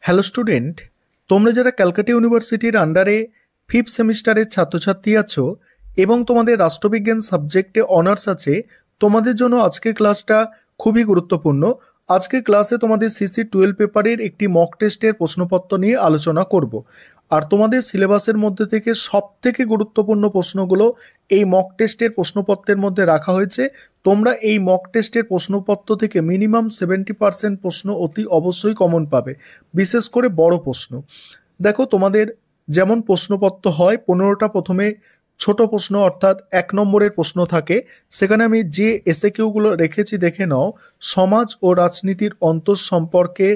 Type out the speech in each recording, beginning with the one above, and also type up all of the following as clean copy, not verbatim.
Hello student, তোমরা যারা ক্যালকাটা ইউনিভার্সিটির আন্ডারে ফিফথ সেমিস্টারের ছাত্রছাত্রী আছো এবং তোমাদের রাষ্ট্রবিজ্ঞান সাবজেক্টে অনার্স আছে, তোমাদের জন্য আজকের ক্লাসটা খুবই গুরুত্বপূর্ণ। আজকের ক্লাসে তোমাদের সিসি 12 পেপারের একটি মক টেস্টের প্রশ্নপত্র নিয়ে আলোচনা করব। আর তোমাদের সিলেবাসের মধ্যে থেকে সবথেকে গুরুত্বপূর্ণ প্রশ্নগুলো এই মক টেস্টের প্রশ্নপত্রের মধ্যে রাখা হয়েছে। তোমরা এই মক টেস্টের প্রশ্নপত্র থেকে মিনিমাম 70% প্রশ্ন অতি অবশ্যই কমন পাবে, বিশেষ করে বড় প্রশ্ন। দেখো, তোমাদের যেমন প্রশ্নপত্র হয় 15টা প্রথমে ছোট প্রশ্ন অর্থাৎ 1 নম্বরের প্রশ্ন থাকে। সেখানে আমি যে এসএকিউগুলো রেখেছি দেখে নাও। সমাজ ও রাজনীতির অন্তর সম্পর্কে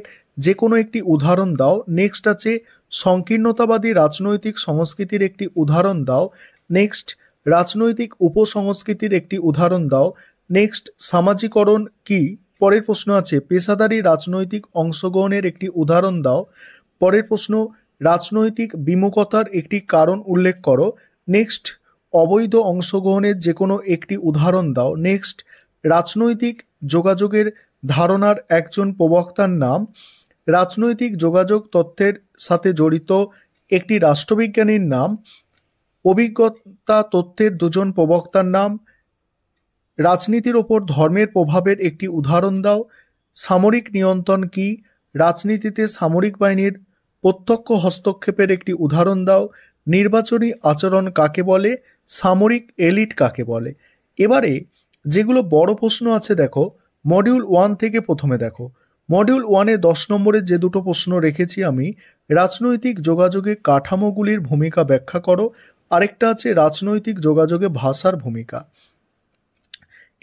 যে কোনো একটি উদাহরণ দাও। নেক্সট আছে সংকীর্ণতাবাদী রাজনৈতিক সংস্কৃতির একটি উদাহরণ দাও। নেক্সট রাজনৈতিক উপসংস্কৃতির একটি উদাহরণ দাও। নেক্সট সামাজিকরণ কি। পরের প্রশ্ন আছে পেশাদারী রাজনৈতিক অংশগ্রহণের একটি উদাহরণ দাও। পরের প্রশ্ন রাজনৈতিক বিমুখতার একটি কারণ উল্লেখ করো। নেক্সট অবৈধ অংশগ্রহণের যে কোনো একটি উদাহরণ দাও। নেক্সট রাজনৈতিক যোগাযোগের ধারণার একজন প্রবক্তার নাম। রাজনৈতিক যোগাযোগ তথ্যের সাথে জড়িত একটি রাষ্ট্রবিজ্ঞানীর নাম। অভিজ্ঞতা তথ্যের দুজন প্রবক্তার নাম। রাজনীতির ওপর ধর্মের প্রভাবের একটি উদাহরণ দাও। সামরিক নিয়ন্ত্রণ কি। রাজনীতিতে সামরিক বাহিনীর প্রত্যক্ষ হস্তক্ষেপের একটি উদাহরণ দাও। নির্বাচনী আচরণ কাকে বলে। সামরিক এলিট কাকে বলে। এবারে যেগুলো বড় প্রশ্ন আছে দেখো, মডিউল 1 থেকে প্রথমে দেখো। মডিউল 1-এ 10 নম্বরের যে দুটো প্রশ্ন রেখেছি আমি, রাজনৈতিক যোগাযোগে কাঠামোগুলির ভূমিকা ব্যাখ্যা করো। আরেকটা আছে রাজনৈতিক যোগাযোগে ভাষার ভূমিকা।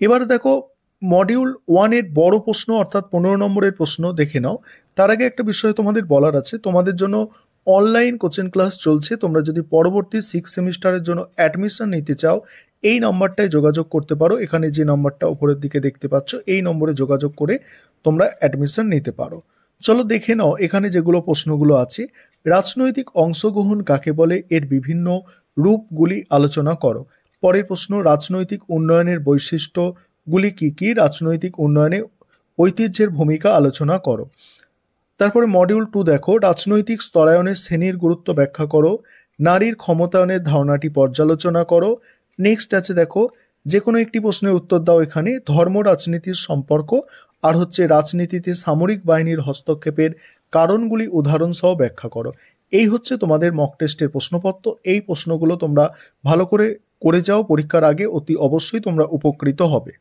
এবারে দেখো, মডিউল 1-এর বড় প্রশ্ন অর্থাৎ 15 নম্বরের প্রশ্ন দেখে নাও। তার আগে একটা বিষয় তোমাদের বলার আছে, তোমাদের জন্য অনলাইন কোচিং ক্লাস চলছে। তোমরা যদি পরবর্তী 6 সেমিস্টারের জন্য অ্যাডমিশন নিতে চাও, এই নম্বরটায় যোগাযোগ করতে পারো। এখানে যে নম্বরটা উপরের দিকে দেখতে পাচ্ছ, এই নম্বরে যোগাযোগ করে তোমরা অ্যাডমিশন নিতে পারো। চলো দেখে নাও এখানে যেগুলো প্রশ্নগুলো আছে। রাজনৈতিক অংশগ্রহণ কাকে বলে, এর বিভিন্ন রূপগুলি আলোচনা করো। পরের প্রশ্ন রাজনৈতিক উন্নয়নের বৈশিষ্ট্যগুলি কি কি। রাজনৈতিক উন্নয়নে ঐতিহ্যের ভূমিকা আলোচনা করো। তারপরে মডিউল 2 দেখো, রাজনৈতিক স্তরায়নের শ্রেণীর গুরুত্ব ব্যাখ্যা করো। নারীর ক্ষমতায়নের ধারণাটি পর্যালোচনা করো। নেক্সট আছে দেখো, যে কোনো একটি প্রশ্নের উত্তর দাও এখানে। ধর্ম রাজনীতির সম্পর্ক আর হচ্ছে রাজনীতিতে সামরিক বাহিনীর হস্তক্ষেপের কারণগুলি উদাহরণ সহ ব্যাখ্যা করো। এই হচ্ছে তোমাদের মক টেস্টের প্রশ্নপত্র। এই প্রশ্নগুলো তোমরা ভালো করে যাও, পরীক্ষার আগে অতি অবশ্যই তোমরা উপকৃত হবে।